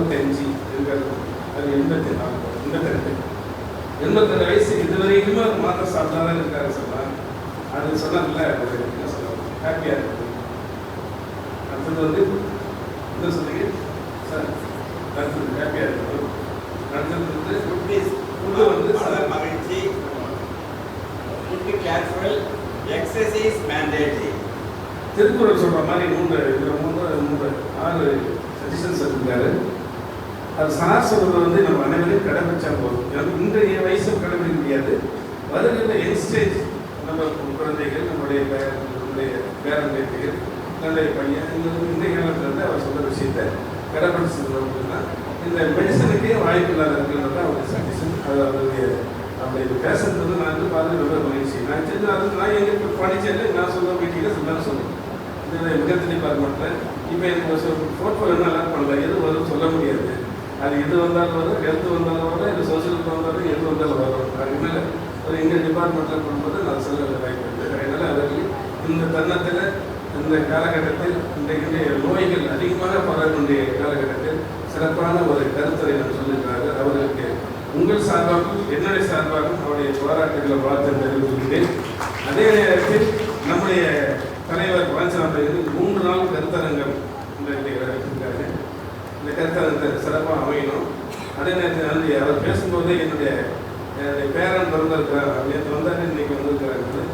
65 இருக்கிறது. அது 82 வயசு இது வரைக்குமே ஒரு மாத்திரை சாப்பிட்டாதான் இருக்காரு சொல்லலாம். அது சொன்னார்ல, என்ன சொல்லுவாங்க, ஹாப்பியாக இருக்குது. அடுத்தது வந்து என்ன சொல்றீங்க சார்? அடுத்தது ஹாப்பியாக இருக்கணும். அடுத்தது வந்து ஃபுட்டு வந்து மகிழ்ச்சி, food casual, exercise mandatory. Thirukkural சொல்கிற மாதிரி மூன்று 6 சஜஷன்ஸ் இருக்காரு. அது சார் சொல்கிறது வந்து நம்ம அனைவரையும் கடைபிடிச்சா போதும். இன்றைய வயசு கடைபிடிக்க முடியாது. வருகின்ற யங்ஸ்டேஜ் நம்ம குழந்தைகள், நம்முடைய பேரன் பேத்திகள், நம்முடைய பையன், இன்றைய காலத்தில் வந்து அவர் சொல்கிற விஷயத்தை கடைபிடிச்சது அப்படின்னா இந்த மெடிசனுக்கே வாய்ப்பு இல்லாத இருக்கிறது தான் அவருடைய சஜஷன். அது அவருடைய அப்படி பேசுறது வந்து நான் வந்து பார்த்து ரொம்ப மகிழ்ச்சி. நான் தெரிஞ்சு நான் எங்கே படித்தேன், நான் சொல்ல மீட்டிங்கில் சொன்னாலும் சொல்லுவேன். இந்த மிகத்தின் டிபார்ட்மெண்ட்டில் இப்போ எனக்கு ஃபோட்டோ என்ன அலாட் பண்ணல, எது வரும் சொல்ல முடியாது. அது எது வந்தாலும் வரும், ஹெல்த் வந்தாலும் வரும், இது சோசியல் வந்தாலும் எது வந்தாலும் வரும். அதனால ஒரு எங்கள் டிபார்ட்மெண்ட்டில் போகும்போது நான் சொல்ல வாய்ப்பு இருக்குது. அதனால் அவர்கள் இந்த தருணத்தில், இந்த காலகட்டத்தில், இன்றைக்கு நோய்கள் அதிகமாக பரவக்கூடிய காலகட்டத்தில் சிறப்பான ஒரு கருத்துரை நான் சொல்லியிருக்கிறாங்க. அவர்களுக்கு உங்கள் சார்பாகவும் என்னுடைய சார்பாகவும் அவருடைய போராட்டங்களை வாழ்த்து தெரிவித்துள்ளேன். அதே நேரத்தில் நம்முடைய தலைவர் வாஞ்சநாதன் 3 நாள் கருத்தரங்கம் இருக்காங்க. இந்த கருத்தரங்கத்தை சிறப்பாக அமையணும். அதே நேரத்தில் வந்து அவர் பேசும்போது என்னுடைய பேரன் பிறந்திருக்கிறார், நேற்று வந்தாரு, இன்னைக்கு வந்திருக்கிறாங்க.